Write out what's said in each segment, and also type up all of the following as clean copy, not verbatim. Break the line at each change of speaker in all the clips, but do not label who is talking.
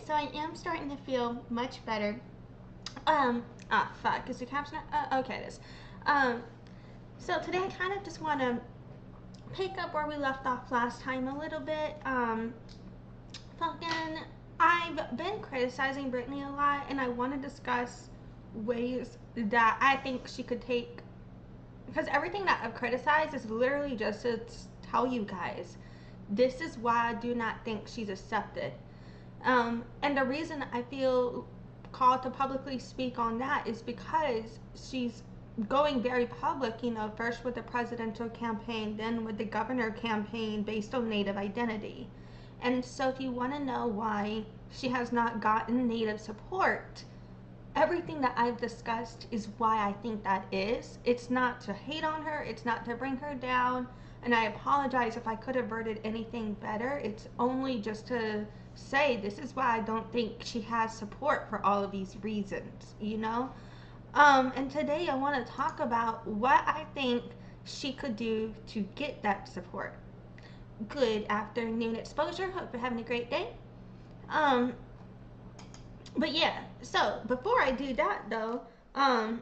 so I am starting to feel much better. Fuck, is the caption? Okay, it is. Um, so today I kind of just want to pick up where we left off last time a little bit. Fucking, I've been criticizing Brittany a lot, and I want to discuss ways that I think she could take. Because everything that I've criticized is literally just to tell you guys, this is why I do not think she's accepted. And the reason I feel called to publicly speak on that is because she's going very public, first with the presidential campaign, then with the governor campaign based on Native identity. And so, if you want to know why she has not gotten Native support, everything that I've discussed is why I think that is. It's not to hate on her, it's not to bring her down, and I apologize if I could have worded anything better. It's only just to say this is why I don't think she has support for all of these reasons. And today I want to talk about what I think she could do to get that support. Good afternoon, exposure. Hope you're having a great day. Um, but yeah, so before I do that though, I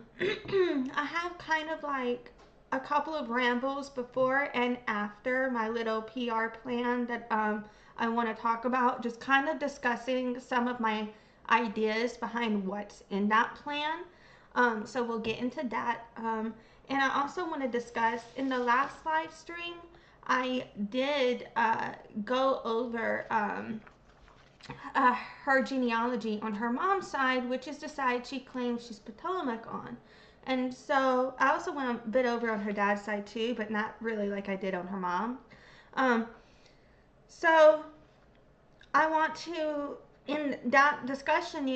have kind of like a couple of rambles before and after my little PR plan that I want to talk about, just kind of discussing some of my ideas behind what's in that plan. So we'll get into that. And I also want to discuss in the last live stream, I did go over her genealogy on her mom's side, which is the side she claims she's Potomac on. And so I also went a bit over on her dad's side too, but not really like I did on her mom. Um, so I want to, in that discussion,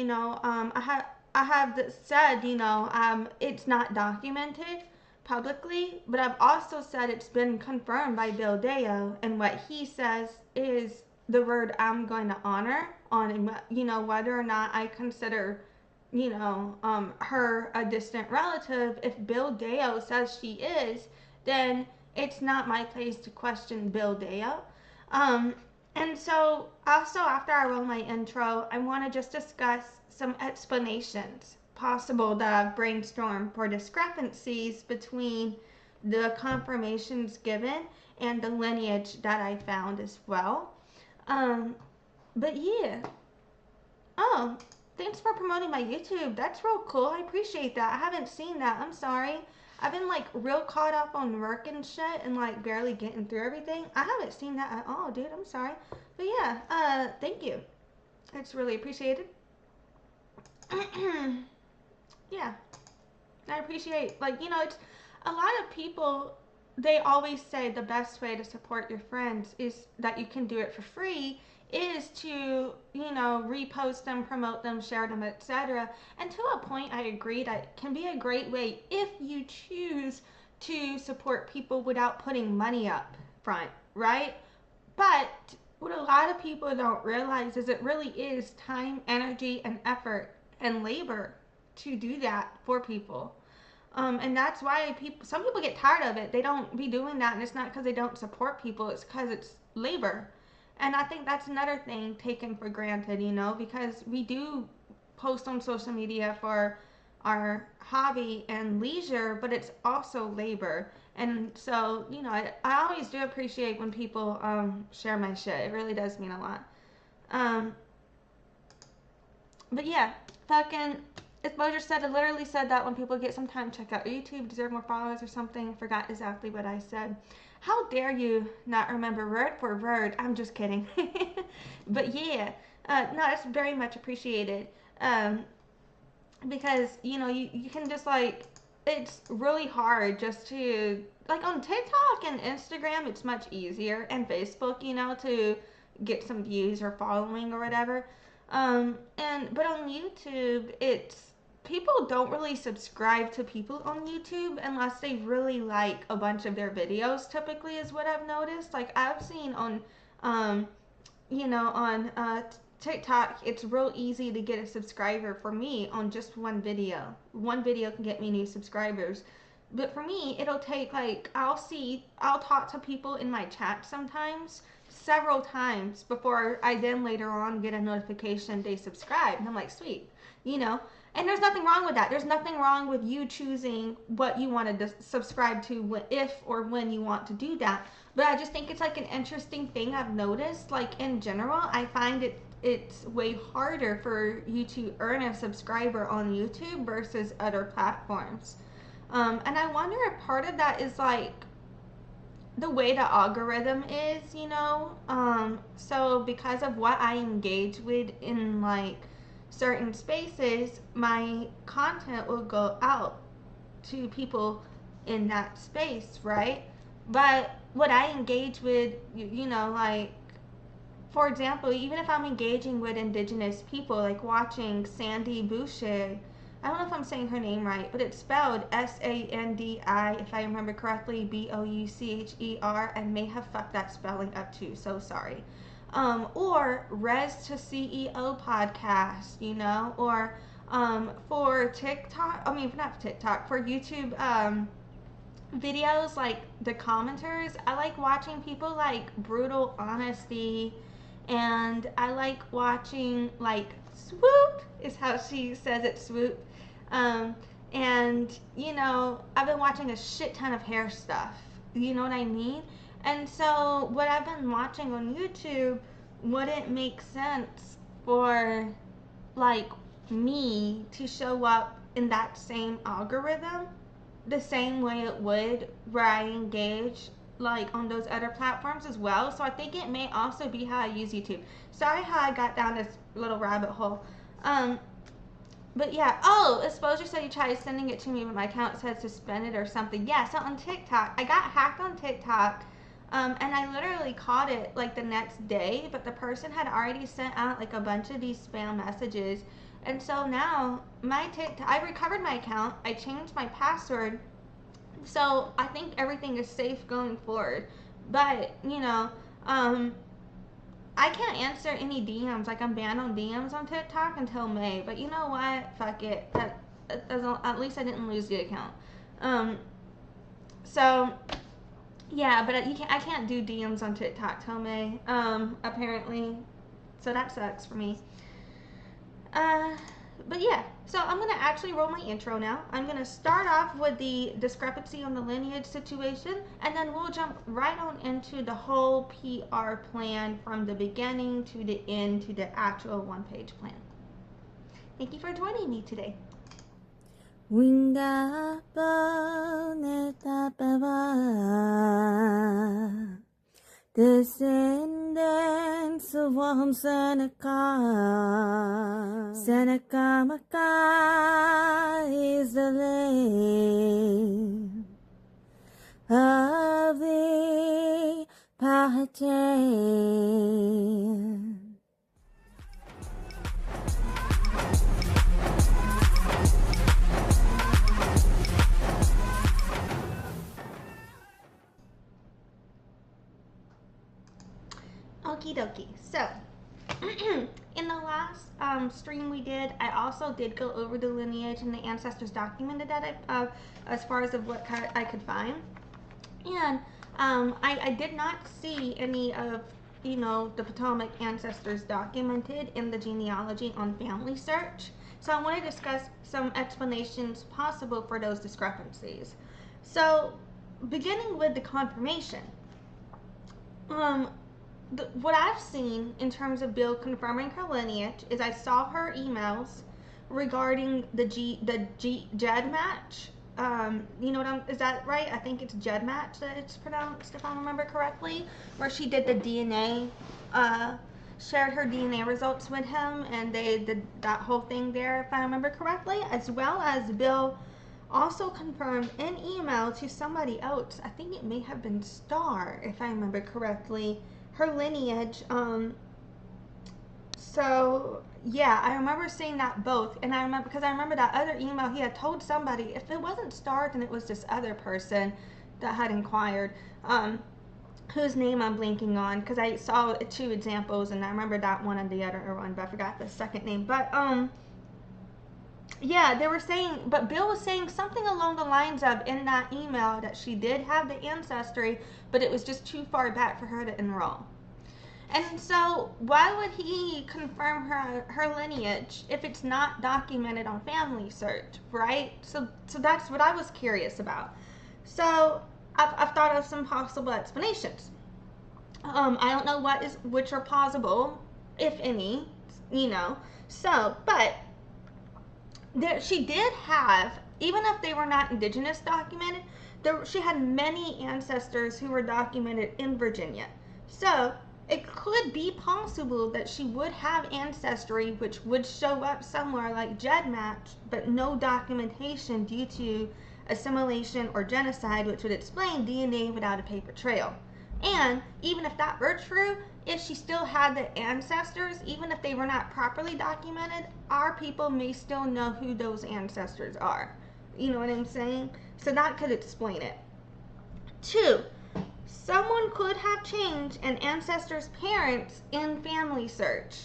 I have said, it's not documented publicly, but I've also said it's been confirmed by Bill Deo, and what he says is the word I'm going to honor on, whether or not I consider, her a distant relative. If Bill Deo says she is, then it's not my place to question Bill Deo. Um, and so, also, after I roll my intro, I want to just discuss some explanations possible that I've brainstormed for discrepancies between the confirmations given and the lineage that I found as well. Um, but yeah. Oh, thanks for promoting my YouTube. That's real cool. I appreciate that. I haven't seen that. I'm sorry. I've been like real caught up on work and shit and like barely getting through everything. I haven't seen that at all, dude. I'm sorry. But yeah, thank you. It's really appreciated. Yeah. I appreciate, it's a lot of people, they always say the best way to support your friends is that you can do it for free, is to, repost them, promote them, share them, etc. And to a point, I agree that it can be a great way if you choose to support people without putting money up front, right? But what a lot of people don't realize is it really is time, energy, and effort and labor to do that for people. And that's why some people get tired of it. They don't be doing that, and it's not because they don't support people. It's because it's labor. And I think that's another thing taken for granted, because we do post on social media for our hobby and leisure, but it's also labor. And so, I always do appreciate when people share my shit. It really does mean a lot. Um, but yeah, fucking exposure said, it literally said that when people get some time, check out YouTube, deserve more followers or something. I forgot exactly what I said. How dare you not remember word for word? I'm just kidding. But yeah, no, it's very much appreciated. Because, you can just like, it's really hard just to, like on TikTok and Instagram, it's much easier, and Facebook, to get some views or following or whatever. But on YouTube, it's, people don't really subscribe to people on YouTube unless they really like a bunch of their videos, typically, is what I've noticed. Like, I've seen on, on TikTok, it's real easy to get a subscriber for me on just one video. One video can get me new subscribers. But for me, it'll take, like, I'll talk to people in my chat sometimes, several times before I then later on get a notification they subscribe. And I'm like, sweet, you know? And there's nothing wrong with that. There's nothing wrong with you choosing what you want to subscribe to, if or when you want to do that. But I just think it's like an interesting thing I've noticed. Like in general, I find it's way harder for you to earn a subscriber on YouTube versus other platforms. And I wonder if part of that is like the way the algorithm is, you know. So because of what I engage with in like certain spaces, my content will go out to people in that space, right? But what I engage with, you know, like for example, even if I'm engaging with indigenous people, like watching Sandy Boucher, I don't know if I'm saying her name right, but it's spelled Sandi, if I remember correctly, Boucher. I may have fucked that spelling up too, so sorry. Or Res to CEO podcast, you know, or for TikTok, I mean, not TikTok, for YouTube videos, like the commenters, I like watching people like Brutal Honesty, and I like watching like Swoop, is how she says it, Swoop. Um, and you know, I've been watching a shit ton of hair stuff. You know what I mean? And so, what I've been watching on YouTube wouldn't make sense for like me to show up in that same algorithm the same way it would where I engage like on those other platforms as well. So I think it may also be how I use YouTube. Sorry how I got down this little rabbit hole. But yeah, oh, Exposure said you tried sending it to me, but my account said suspended or something. Yeah, so on TikTok, I got hacked on TikTok, and I literally caught it like the next day, but the person had already sent out like a bunch of these spam messages. And so now my TikTok, I recovered my account, I changed my password, so I think everything is safe going forward. But you know, I can't answer any DMs. Like I'm banned on DMs on TikTok until May. But you know what? Fuck it. That doesn't. At least I didn't lose the account. So yeah, but I can't do DMs on TikTok till May. Apparently, so that sucks for me. But yeah, so I'm gonna actually roll my intro now. I'm gonna start off with the discrepancy on the lineage situation, and then we'll jump right on into the whole PR plan from the beginning to the end to the actual one-page plan. Thank you for joining me today.
Descendants of Seneca. Seneca Maca is the name of the Pahatine.
Okie dokie. So, in the last stream we did, I also did go over the lineage and the ancestors documented that as far as of what I could find. And I did not see any of, you know, the Potomac ancestors documented in the genealogy on Family Search. So I want to discuss some explanations possible for those discrepancies. So, beginning with the confirmation. What I've seen in terms of Bill confirming her lineage is I saw her emails regarding the Jed match. You know what is that right? I think it's Jed match that it's pronounced, if I remember correctly, where she did the DNA, shared her DNA results with him, and they did that whole thing there, if I remember correctly, as well as Bill also confirmed in email to somebody else, I think it may have been Star, if I remember correctly, her lineage. So yeah, I remember seeing that both, and I remember because I remember that other email he had told somebody, if it wasn't Star, then it was this other person that had inquired, whose name I'm blanking on, because I saw 2 examples and I remember that one and the other one, but I forgot the second name. But yeah, they were saying, but Bill was saying something along the lines of, in that email, that she did have the ancestry, but it was just too far back for her to enroll. And so, why would he confirm her lineage if it's not documented on Family Search, right? So that's what I was curious about. So I've thought of some possible explanations. I don't know which are plausible, if any, you know. So, but she did have, even if they were not indigenous documented, she had many ancestors who were documented in Virginia. So it could be possible that she would have ancestry which would show up somewhere like GEDmatch, but no documentation due to assimilation or genocide, which would explain DNA without a paper trail. And even if that were true, if she still had the ancestors, even if they were not properly documented, our people may still know who those ancestors are. You know what I'm saying? So that could explain it. 2, someone could have changed an ancestor's parents in Family Search.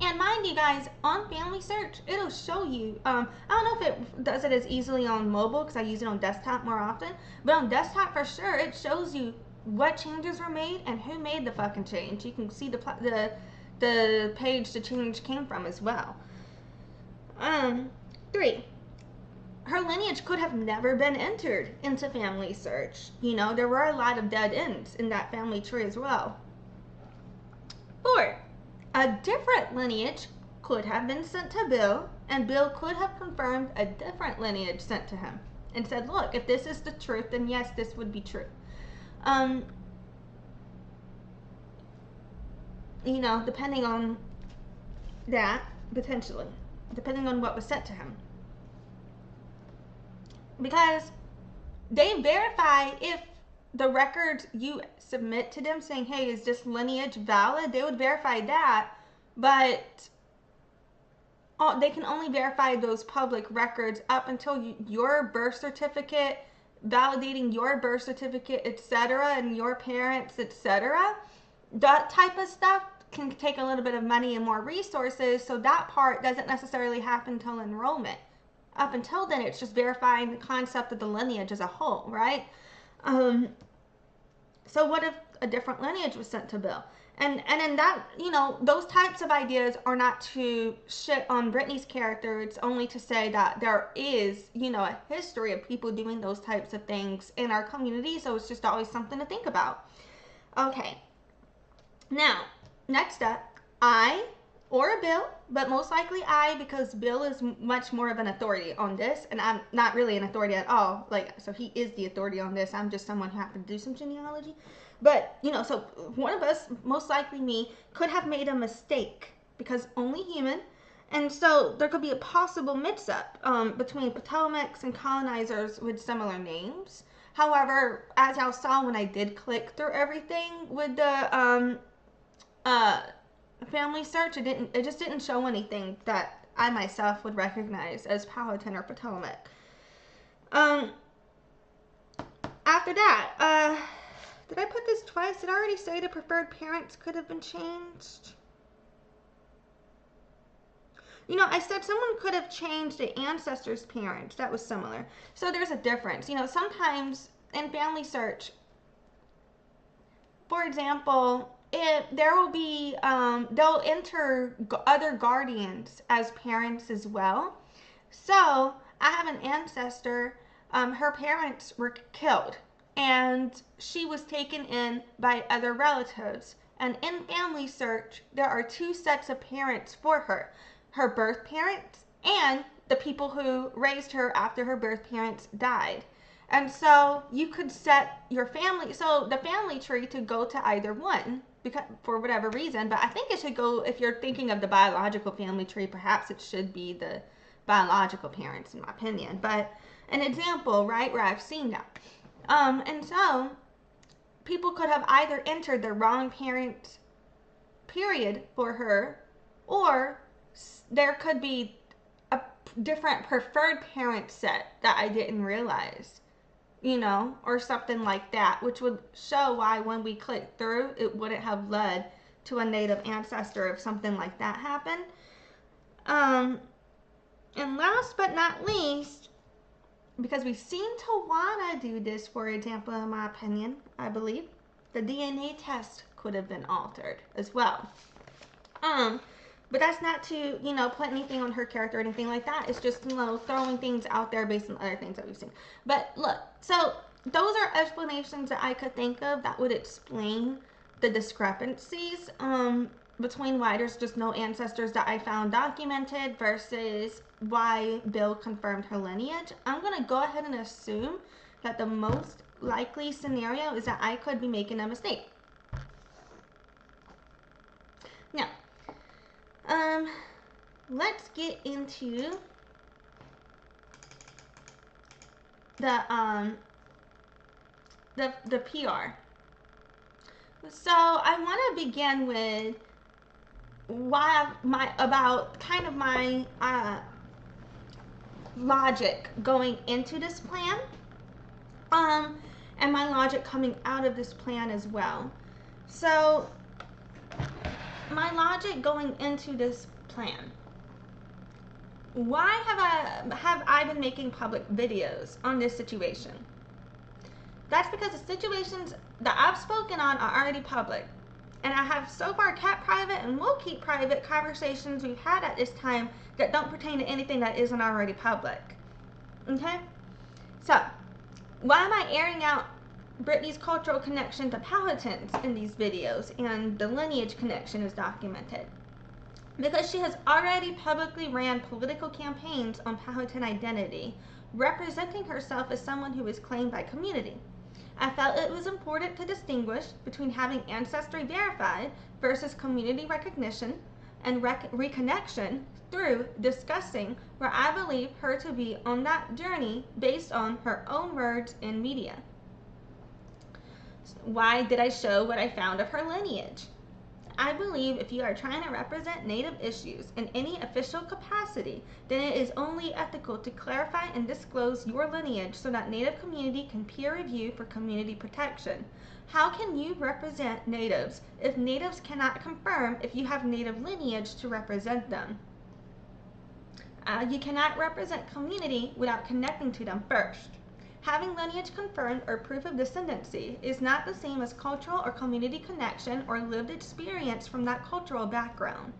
And mind you guys, on Family Search, it'll show you, I don't know if it does it as easily on mobile because I use it on desktop more often, but on desktop for sure, it shows you what changes were made and who made the fucking change. You can see the page the change came from as well. 3, her lineage could have never been entered into Family Search. You know, there were a lot of dead ends in that family tree as well. 4, a different lineage could have been sent to Bill, and Bill could have confirmed a different lineage sent to him and said, look, if this is the truth, then yes, this would be true. You know, depending on that, potentially, depending on what was sent to him. Because they verify if the records you submit to them saying, hey, is this lineage valid? They would verify that, but they can only verify those public records up until your birth certificate, validating your birth certificate, etc., and your parents, etc. That type of stuff can take a little bit of money and more resources, so that part doesn't necessarily happen until enrollment. Up until then, it's just verifying the concept of the lineage as a whole, right? So what if a different lineage was sent to Bill? And in that, you know, those types of ideas are not to shit on Brittany's character. It's only to say that there is, you know, a history of people doing those types of things in our community. So it's just always something to think about. Okay. Now, next up, I or Bill, but most likely I, because Bill is much more of an authority on this, and I'm not really an authority at all. Like, so he is the authority on this. I'm just someone who happened to do some genealogy. But, you know, so one of us, most likely me, could have made a mistake because only human. And so there could be a possible mix-up between Potomacs and colonizers with similar names. However, as y'all saw when I did click through everything with the Family Search, it just didn't show anything that I myself would recognize as Powhatan or Potomac. After that, did I put this twice? Did I already say the preferred parents could have been changed? You know, I said someone could have changed the ancestor's parents. That was similar. So there's a difference. You know, sometimes in Family Search, for example, there will be, they'll enter other guardians as parents as well. So I have an ancestor, her parents were killed and she was taken in by other relatives. And in Family Search, there are 2 sets of parents for her. Her birth parents and the people who raised her after her birth parents died. And so you could set your family, so the family tree to go to either one because, for whatever reason, but I think it should go, if you're thinking of the biological family tree, perhaps it should be the biological parents in my opinion. But an example, right, where I've seen that. And so people could have either entered the wrong parent period for her, or there could be a different preferred parent set that I didn't realize, you know, or something like that, which would show why when we clicked through, it wouldn't have led to a native ancestor if something like that happened. And last but not least, because we seem to want to do this, for example, in my opinion, I believe, the DNA test could have been altered as well. But that's not to, put anything on her character or anything like that. It's just, throwing things out there based on other things that we've seen. But look, so those are explanations that I could think of that would explain the discrepancies between why there's just no ancestors that I found documented versus why Bill confirmed her lineage. I'm going to go ahead and assume that the most likely scenario is that I could be making a mistake. Now, let's get into the PR. So I want to begin with my logic going into this plan, and my logic coming out of this plan as well. So my logic going into this plan. Why have I been making public videos on this situation? That's because the situations that I've spoken on are already public. And I have so far kept private and will keep private conversations we've had at this time that don't pertain to anything that isn't already public. Okay? So, why am I airing out Brittany's cultural connection to Palatins in these videos and the lineage connection is documented? Because she has already publicly ran political campaigns on Powhatan identity, representing herself as someone who is claimed by community. I felt it was important to distinguish between having ancestry verified versus community recognition and reconnection through discussing where I believe her to be on that journey based on her own words in media. Why did I show what I found of her lineage? I believe if you are trying to represent Native issues in any official capacity, then it is only ethical to clarify and disclose your lineage so that Native community can peer review for community protection. How can you represent Natives if Natives cannot confirm if you have Native lineage to represent them? You cannot represent community without connecting to them first. Having lineage confirmed or proof of descendancy is not the same as cultural or community connection or lived experience from that cultural background.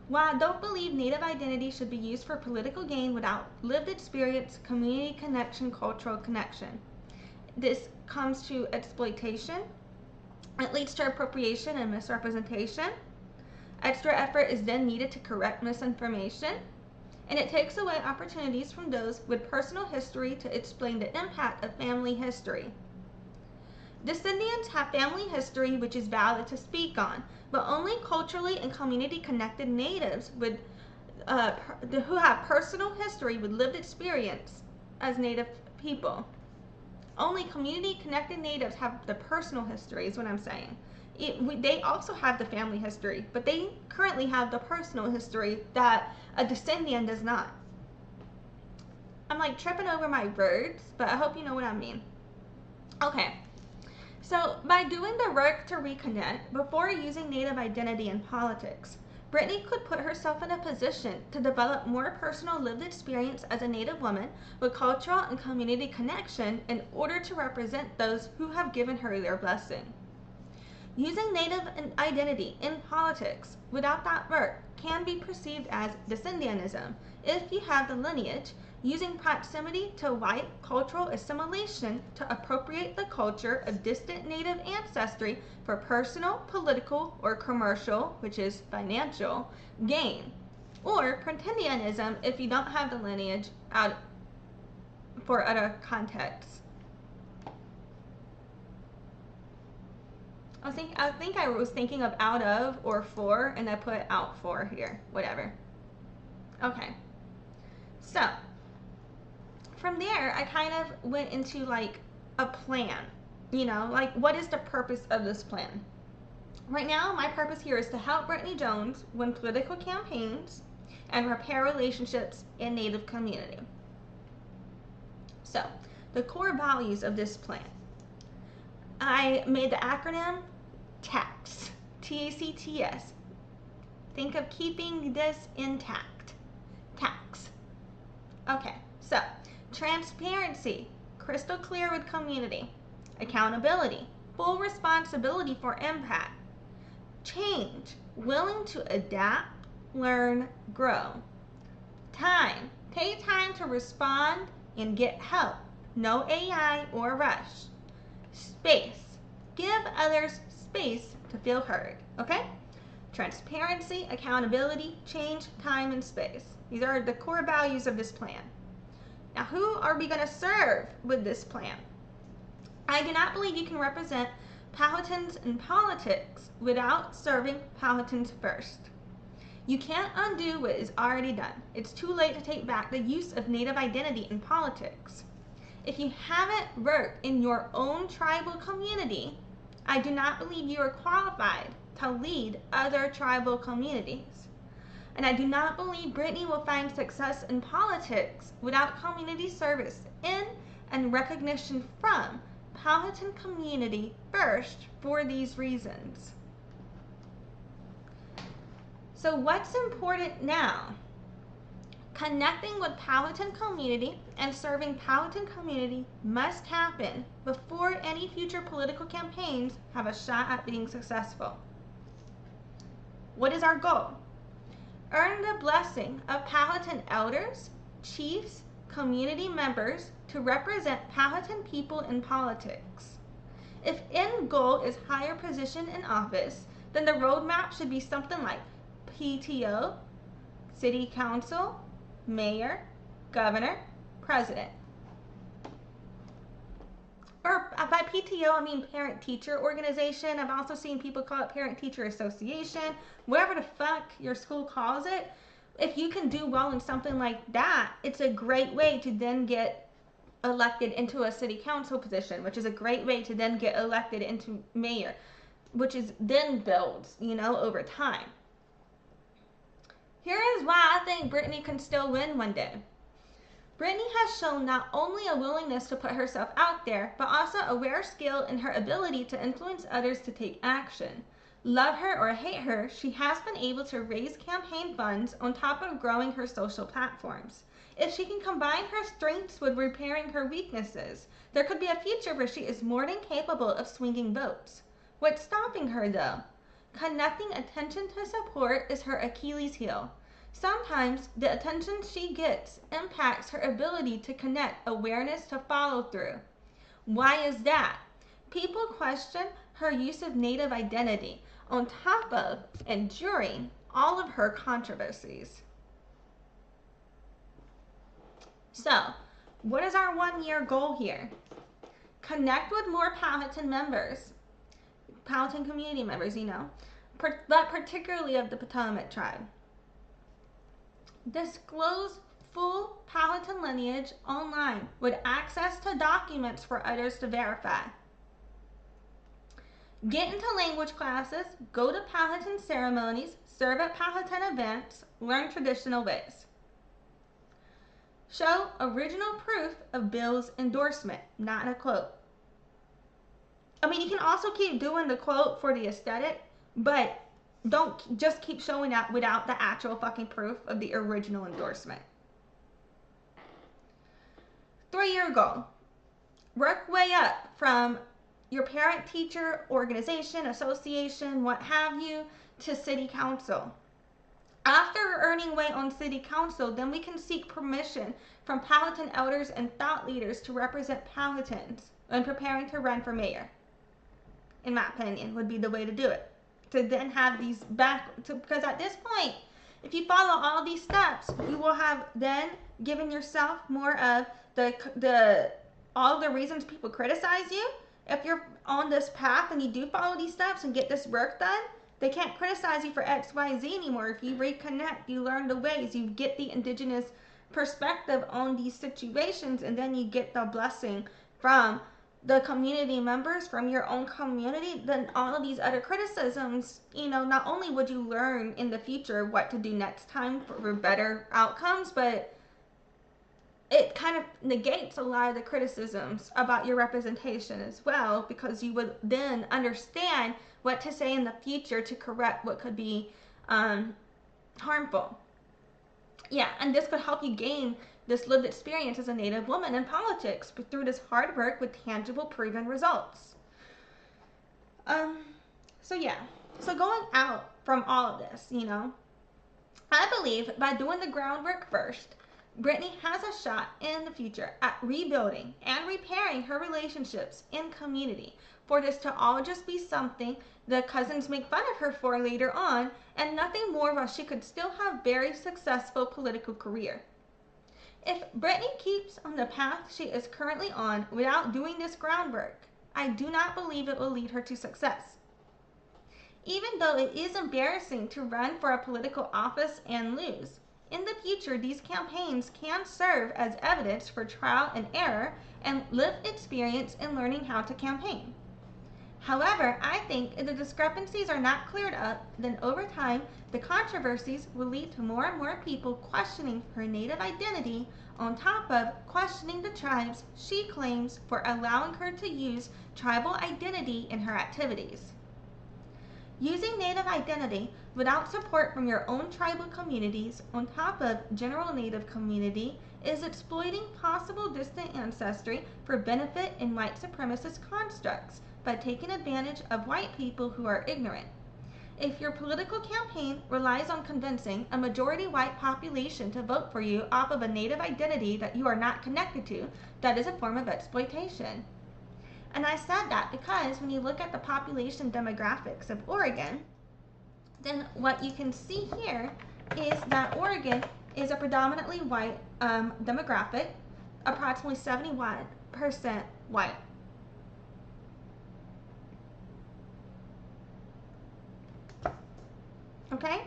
While I don't believe Native identity should be used for political gain without lived experience, community connection, cultural connection. This comes to exploitation. It leads to appropriation and misrepresentation. Extra effort is then needed to correct misinformation. And it takes away opportunities from those with personal history to explain the impact of family history. Descendants have family history which is valid to speak on, but only culturally and community connected Natives who have personal history with lived experience as Native people. Only community connected Natives have the personal history is what I'm saying. They also have the family history, but they currently have the personal history that a descendant does not. I'm like tripping over my words, but I hope you know what I mean. Okay, so by doing the work to reconnect before using Native identity in politics, Brittany could put herself in a position to develop more personal lived experience as a Native woman with cultural and community connection in order to represent those who have given her their blessing. Using Native identity in politics without that work can be perceived as descendantism if you have the lineage, using proximity to white cultural assimilation to appropriate the culture of distant Native ancestry for personal, political, or commercial, which is financial, gain. Or pretendianism if you don't have the lineage out for other contexts. I think I was thinking of out of or for, and I put out for here, whatever. Okay, so from there I kind of went into like a plan, like what is the purpose of this plan? Right now my purpose here is to help Brittany Jones win political campaigns and repair relationships in Native community. So the core values of this plan. I made the acronym TACTS, T-A-C-T-S. Think of keeping this intact. TACTS. Okay, so transparency, crystal clear with community. Accountability, full responsibility for impact. Change, willing to adapt, learn, grow. Time, take time to respond and get help. No AI or rush. Space, give others space to feel heard. Okay? Transparency, accountability, change, time, and space. These are the core values of this plan. Now, who are we going to serve with this plan? I do not believe you can represent Powhatans in politics without serving Powhatans first. You can't undo what is already done. It's too late to take back the use of Native identity in politics. If you haven't worked in your own tribal community, I do not believe you are qualified to lead other tribal communities. And I do not believe Brittany will find success in politics without community service in and recognition from Powhatan community first for these reasons. So what's important now? Connecting with Powhatan community and serving Powhatan community must happen before any future political campaigns have a shot at being successful. What is our goal? Earn the blessing of Powhatan elders, chiefs, community members to represent Powhatan people in politics. If end goal is higher position in office, then the roadmap should be something like PTO, city council, mayor, governor, president. Or by PTO, I mean parent-teacher organization. I've also seen people call it parent-teacher association. Whatever the fuck your school calls it, if you can do well in something like that, it's a great way to then get elected into a city council position, which is a great way to then get elected into mayor, which is then builds, over time. Here is why I think Brittany can still win one day. Brittany has shown not only a willingness to put herself out there, but also a rare skill in her ability to influence others to take action. Love her or hate her, she has been able to raise campaign funds on top of growing her social platforms. If she can combine her strengths with repairing her weaknesses, there could be a future where she is more than capable of swinging votes. What's stopping her though? Connecting attention to support is her Achilles heel. Sometimes the attention she gets impacts her ability to connect awareness to follow through. Why is that? People question her use of Native identity on top of and during all of her controversies. So, what is our 1 year goal here? Connect with more Powhatan members, Powhatan community members, but particularly of the Potomac tribe. Disclose full Powhatan lineage online with access to documents for others to verify. Get into language classes, go to Powhatan ceremonies, serve at Powhatan events, learn traditional ways. Show original proof of Bill's endorsement, not a quote. You can also keep doing the quote for the aesthetic, but don't just keep showing up without the actual fucking proof of the original endorsement. 3 year goal. Work way up from your parent-teacher organization, association, what have you, to city council. After earning weight on city council, then we can seek permission from Powhatan elders and thought leaders to represent Powhatans when preparing to run for mayor. In my opinion, would be the way to do it. To then have these because at this point, if you follow all these steps, you will have then given yourself more of all the reasons people criticize you. If you're on this path and you do follow these steps and get this work done, they can't criticize you for X, Y, Z anymore. If you reconnect, you learn the ways, you get the indigenous perspective on these situations, and then you get the blessing from the community members from your own community, then all of these other criticisms, not only would you learn in the future what to do next time for better outcomes, but it kind of negates a lot of the criticisms about your representation as well, because you would then understand what to say in the future to correct what could be harmful. Yeah, and this could help you gain this lived experience as a Native woman in politics through this hard work with tangible, proven results. So yeah. So going out from all of this, I believe by doing the groundwork first, Brittany has a shot in the future at rebuilding and repairing her relationships in community. For this to all just be something the cousins make fun of her for later on, and nothing more, while she could still have very successful political career. If Brittany keeps on the path she is currently on without doing this groundwork, I do not believe it will lead her to success. Even though it is embarrassing to run for a political office and lose, in the future these campaigns can serve as evidence for trial and error and lived experience in learning how to campaign. However, I think if the discrepancies are not cleared up, then over time the controversies will lead to more and more people questioning her native identity, on top of questioning the tribes she claims for allowing her to use tribal identity in her activities. Using native identity without support from your own tribal communities, on top of general native community, is exploiting possible distant ancestry for benefit in white supremacist constructs by taking advantage of white people who are ignorant. If your political campaign relies on convincing a majority white population to vote for you off of a native identity that you are not connected to, that is a form of exploitation. And I said that because when you look at the population demographics of Oregon, then what you can see here is that Oregon is a predominantly white demographic, approximately 71% white. Okay?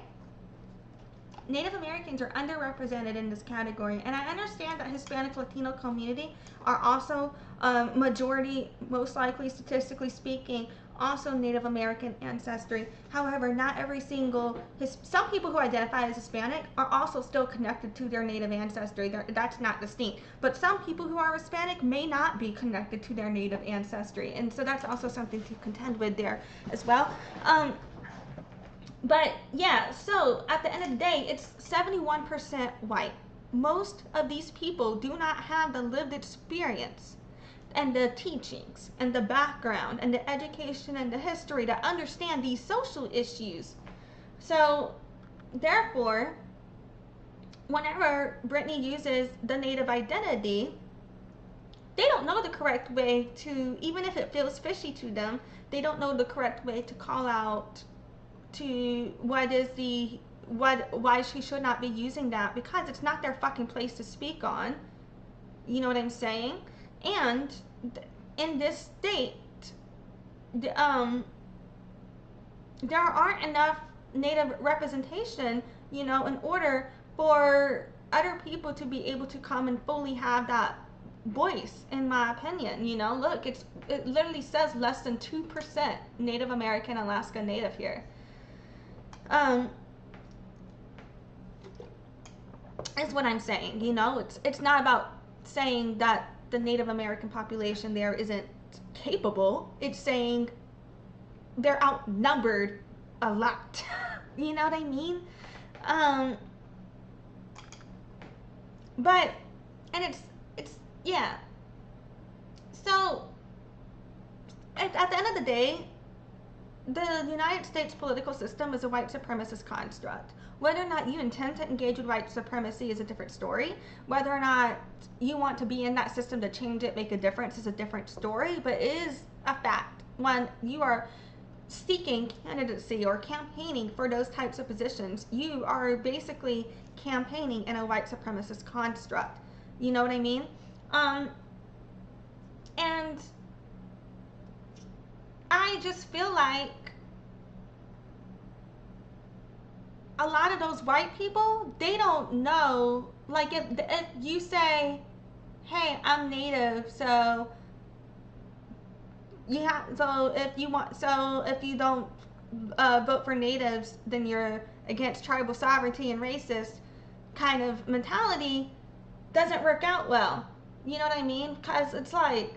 Native Americans are underrepresented in this category, and I understand that Hispanic Latino community are also majority, most likely statistically speaking, also Native American ancestry. However, not every single, some people who identify as Hispanic are also still connected to their native ancestry. That's not distinct. But some people who are Hispanic may not be connected to their native ancestry, and so that's also something to contend with there as well. But yeah, so at the end of the day, it's 71% white. Most of these people do not have the lived experience and the teachings and the background and the education and the history to understand these social issues. So therefore, whenever Brittany uses the native identity, they don't know the correct way to, even if it feels fishy to them, they don't know the correct way to call out to why she should not be using that, because it's not their fucking place to speak on. You know what I'm saying? And in this state, there aren't enough native representation, in order for other people to be able to come and fully have that voice, in my opinion. Look, it literally says less than 2% Native American Alaska Native here. Is what I'm saying. It's not about saying that the Native American population there isn't capable. It's saying they're outnumbered a lot. You know what I mean? But, and it's yeah. So at the end of the day, the United States political system is a white supremacist construct. Whether or not you intend to engage with white supremacy is a different story. Whether or not you want to be in that system to change it, make a difference, is a different story. But it is a fact. When you are seeking candidacy or campaigning for those types of positions, you are basically campaigning in a white supremacist construct. You know what I mean? And I just feel like a lot of those white people, they don't know. Like, if you say, hey, I'm Native, so you have, if you don't vote for Natives, then you're against tribal sovereignty and racist kind of mentality, doesn't work out well. You know what I mean? Because it's like,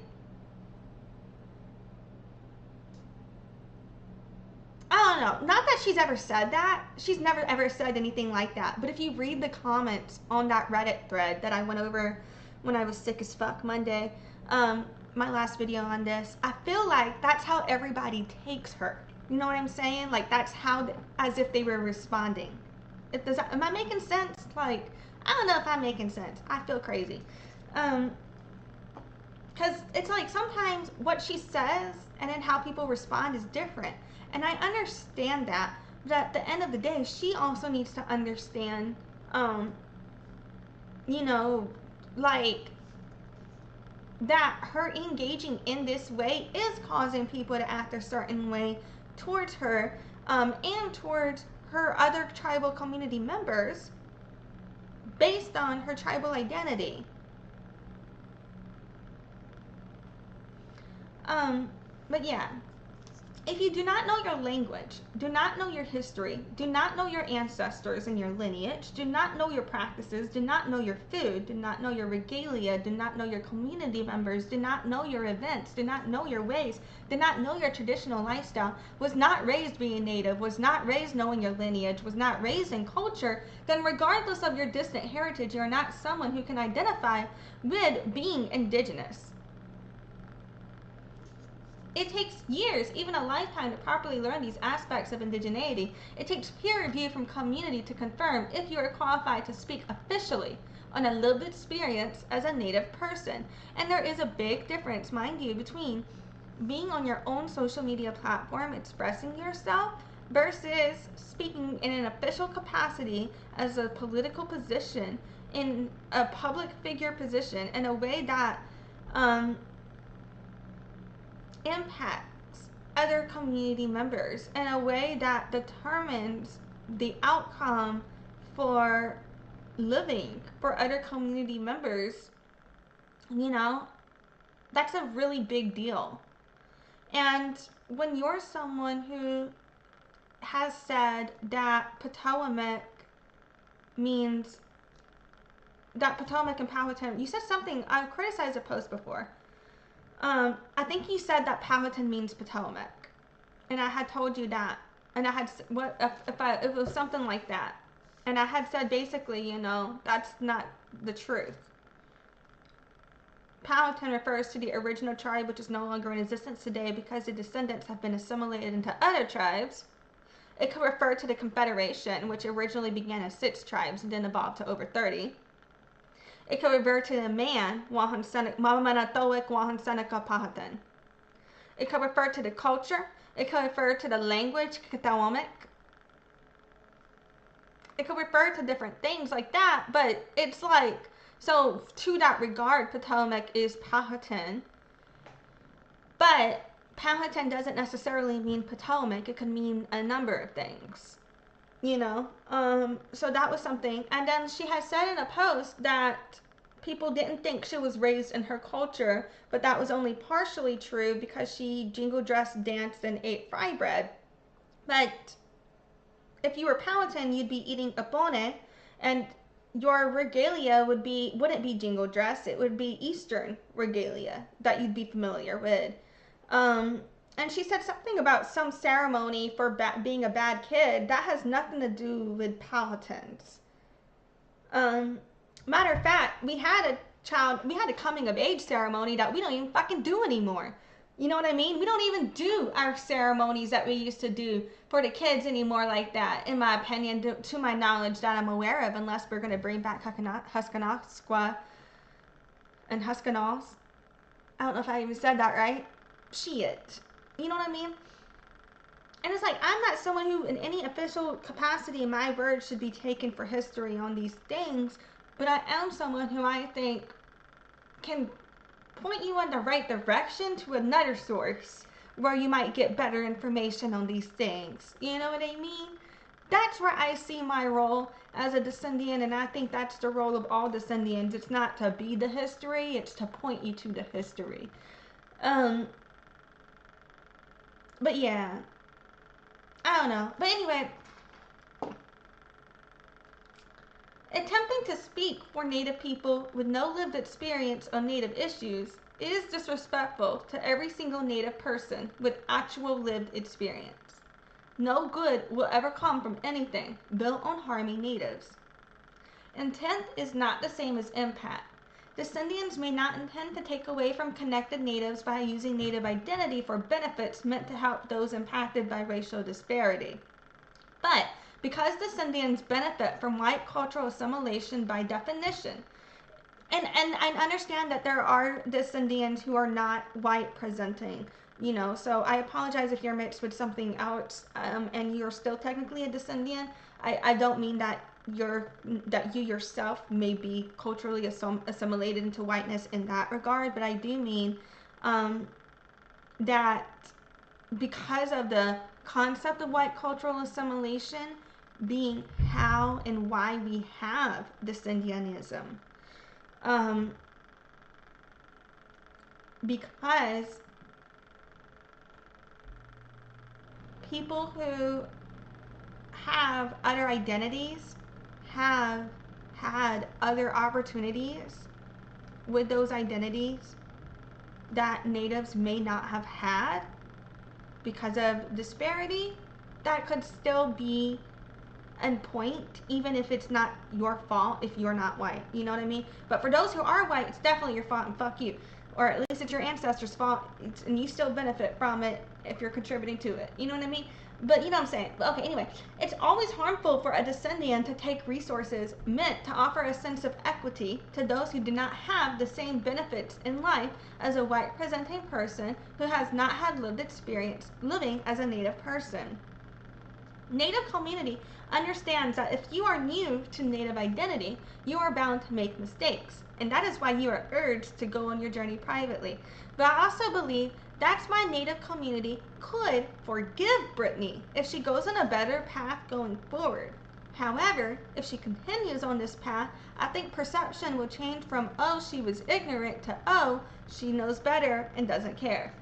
I don't know. Not that she's ever said that. She's never ever said anything like that. But if you read the comments on that Reddit thread that I went over when I was sick as fuck Monday, my last video on this, I feel like that's how everybody takes her. You know what I'm saying? Like that's how, as if they were responding. Am I making sense? Like, I don't know if I'm making sense. I feel crazy. Because it's like sometimes what she says and then how people respond is different. And I understand that. But at the end of the day, she also needs to understand, you know, like, that her engaging in this way is causing people to act a certain way towards her, and towards her other tribal community members based on her tribal identity. But yeah, if you do not know your language, do not know your history, do not know your ancestors and your lineage, do not know your practices, do not know your food, do not know your regalia, do not know your community members, do not know your events, do not know your ways, do not know your traditional lifestyle, was not raised being native, was not raised knowing your lineage, was not raised in culture, then regardless of your distant heritage, you are not someone who can identify with being indigenous. It takes years, even a lifetime, to properly learn these aspects of indigeneity. It takes peer review from community to confirm if you are qualified to speak officially on a lived experience as a Native person. And there is a big difference, mind you, between being on your own social media platform expressing yourself versus speaking in an official capacity as a political position, in a public figure position, in a way that impacts other community members in a way that determines the outcome for living for other community members. You know, that's a really big deal. And when you're someone who has said that Potomac means, that Potomac and Powhatan, you said something, I criticized a post before. I think you said that Powhatan means Potomac, and I had told you that, and I had, what if it was something like that, and I had said basically, you know, that's not the truth. Powhatan refers to the original tribe, which is no longer in existence today because the descendants have been assimilated into other tribes. It could refer to the Confederation, which originally began as 6 tribes and then evolved to over 30. It could refer to the man, Mamamanatoic Wahan Powhatan. It could refer to the culture. It could refer to the language, Katawomic. It could refer to different things like that, but it's like, so to that regard, Potomac is Powhatan. But Powhatan doesn't necessarily mean Potomac. It could mean a number of things. You know, so that was something. And then she has said in a post that people didn't think she was raised in her culture, but that was only partially true because she jingle dressed, danced, and ate fry bread. But if you were Powhatan, you'd be eating abone, and your regalia wouldn't be jingle dress. It would be Eastern regalia that you'd be familiar with. And she said something about some ceremony for being a bad kid. That has nothing to do with Powhatans. Matter of fact, we had a coming of age ceremony that we don't even fucking do anymore. You know what I mean? We don't even do our ceremonies that we used to do for the kids anymore like that, in my opinion, to my knowledge that I'm aware of, unless we're going to bring back Huskanasqua and Huskanos. I don't know if I even said that right. Shit. You know what I mean? And it's like, I'm not someone who, in any official capacity, my words should be taken for history on these things, but I am someone who I think can point you in the right direction to another source where you might get better information on these things. You know what I mean? That's where I see my role as a descendiant, and I think that's the role of all descendiants. It's not to be the history, it's to point you to the history. But yeah, I don't know. But anyway, attempting to speak for Native people with no lived experience on Native issues is disrespectful to every single Native person with actual lived experience. No good will ever come from anything built on harming Natives. Intent is not the same as impact. Descendians may not intend to take away from connected natives by using native identity for benefits meant to help those impacted by racial disparity. But because descendians benefit from white cultural assimilation by definition, and I understand that there are descendians who are not white presenting, so I apologize if you're mixed with something else, and you're still technically a descendant. I don't mean that you yourself may be culturally assimilated into whiteness in that regard, but I do mean that because of the concept of white cultural assimilation being how and why we have descendianism, because people who have other identities have had other opportunities with those identities that natives may not have had because of disparity. That could still be a point, even if it's not your fault if you're not white. You know what I mean? But for those who are white, it's definitely your fault, and fuck you. Or at least it's your ancestors' fault, and you still benefit from it if you're contributing to it. You know what I mean? But you know what I'm saying. But okay, anyway, it's always harmful for a descendant to take resources meant to offer a sense of equity to those who do not have the same benefits in life as a white presenting person who has not had lived experience living as a native person. Native community understands that if you are new to native identity, you are bound to make mistakes, and that is why you are urged to go on your journey privately. But I also believe that's why native community could forgive Brittany if she goes on a better path going forward. However, if she continues on this path, I think perception will change from, oh, she was ignorant, to, oh, she knows better and doesn't care.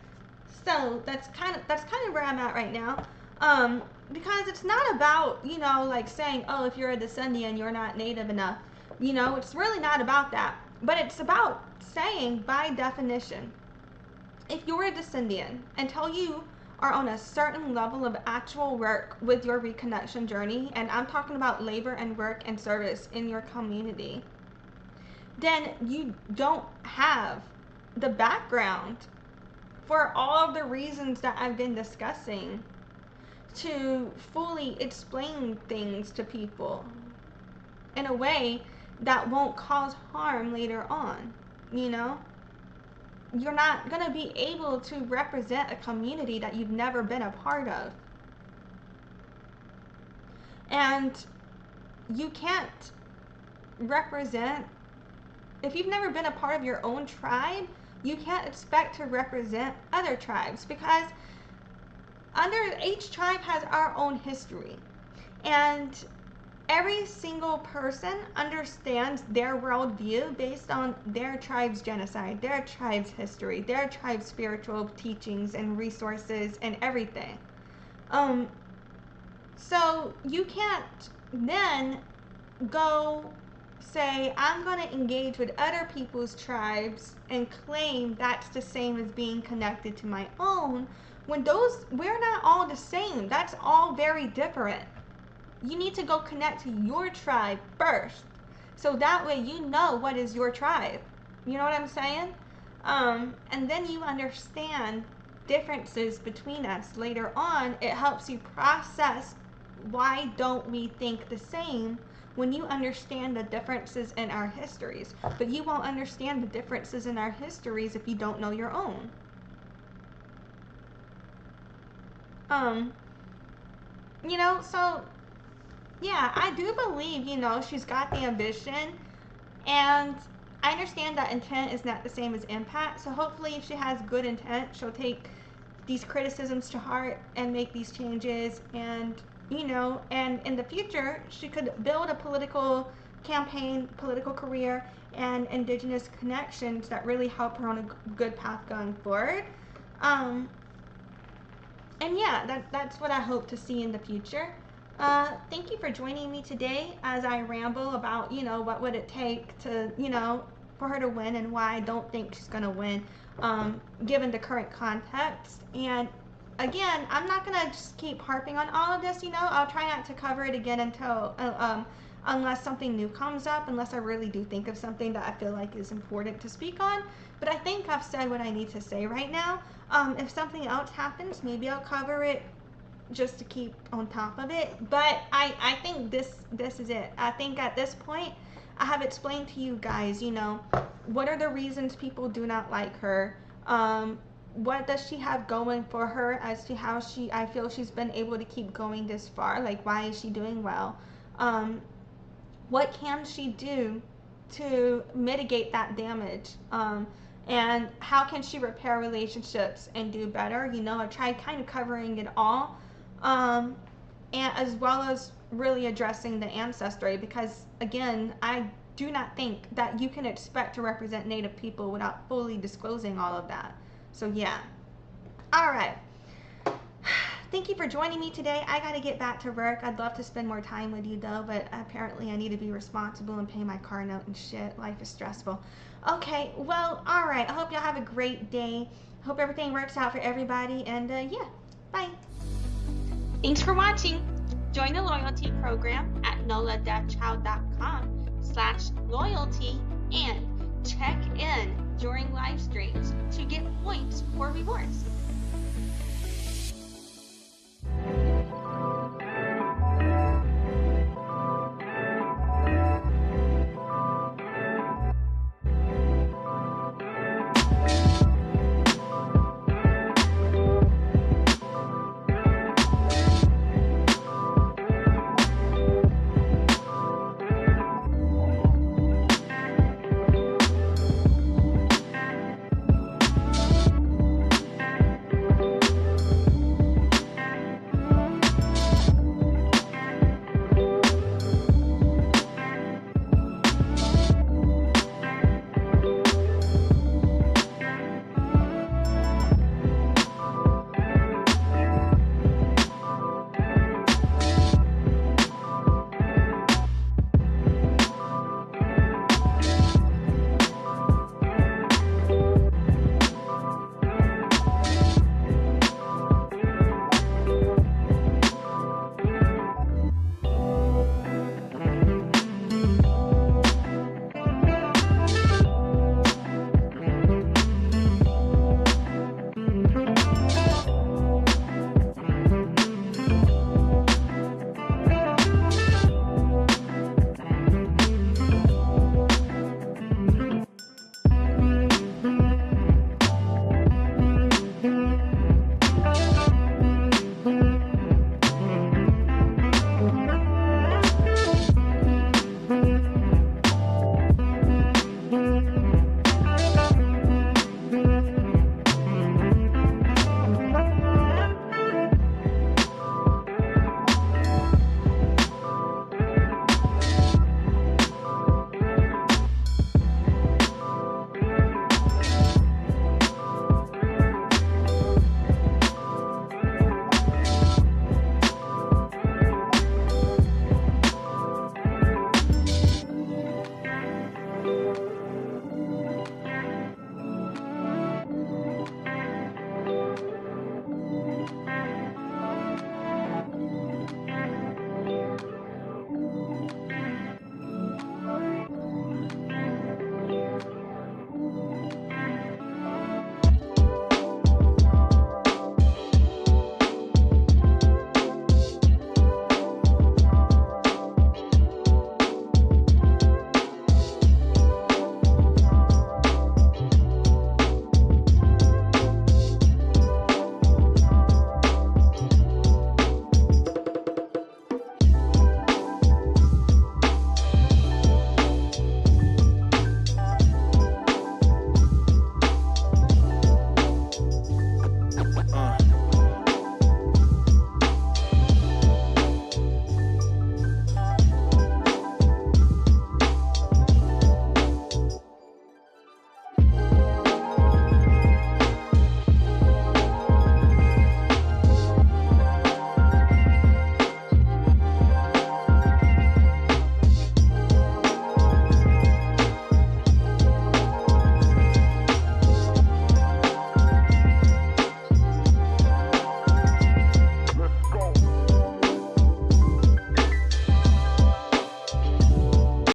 So that's kind of where I'm at right now. Because it's not about, like saying, oh, if you're a descendant, you're not native enough. It's really not about that. But it's about saying, by definition, if you're a descendant, until you are on a certain level of actual work with your reconnection journey, and I'm talking about labor and work and service in your community, then you don't have the background for all of the reasons that I've been discussing to fully explain things to people in a way that won't cause harm later on. You're not going to be able to represent a community that you've never been a part of. And you can't represent, if you've never been a part of your own tribe, you can't expect to represent other tribes, because each tribe has our own history, and every single person understands their worldview based on their tribe's genocide, their tribe's history, their tribe's spiritual teachings and resources and everything. So you can't then go say, I'm going to engage with other people's tribes and claim that's the same as being connected to my own, when we're not all the same. That's all very different. You need to go connect to your tribe first, so that way you know what is your tribe. You know what I'm saying? And then you understand differences between us. Later on, it helps you process, why don't we think the same, when you understand the differences in our histories. But you won't understand the differences in our histories if you don't know your own. So yeah, I do believe, she's got the ambition, and I understand that intent is not the same as impact. So hopefully, if she has good intent, she'll take these criticisms to heart and make these changes. And, and in the future, she could build a political campaign, political career, and indigenous connections that really help her on a good path going forward. And yeah, that's what I hope to see in the future. Thank you for joining me today as I ramble about, what would it take to, for her to win, and why I don't think she's going to win, given the current context. And again, I'm not going to just keep harping on all of this, I'll try not to cover it again until unless something new comes up, unless I really do think of something that I feel like is important to speak on. But I think I've said what I need to say right now. If something else happens, maybe I'll cover it just to keep on top of it. But I think this is it. I think at this point, I have explained to you guys, you know, what are the reasons people do not like her. What does she have going for her as to how I feel she's been able to keep going this far? Like, why is she doing well? What can she do to mitigate that damage? And how can she repair relationships and do better? You know, I've tried kind of covering it all, and as well as really addressing the ancestry, because again, I do not think that you can expect to represent Native people without fully disclosing all of that. So yeah. All right. Thank you for joining me today. I gotta get back to work. I'd love to spend more time with you though, but apparently I need to be responsible and pay my car note and shit. Life is stressful. Okay, well, all right. I hope y'all have a great day. Hope everything works out for everybody, and yeah, bye. Thanks for watching. Join the loyalty program at noladeathchild.com/loyalty and check in during live streams to get points for rewards.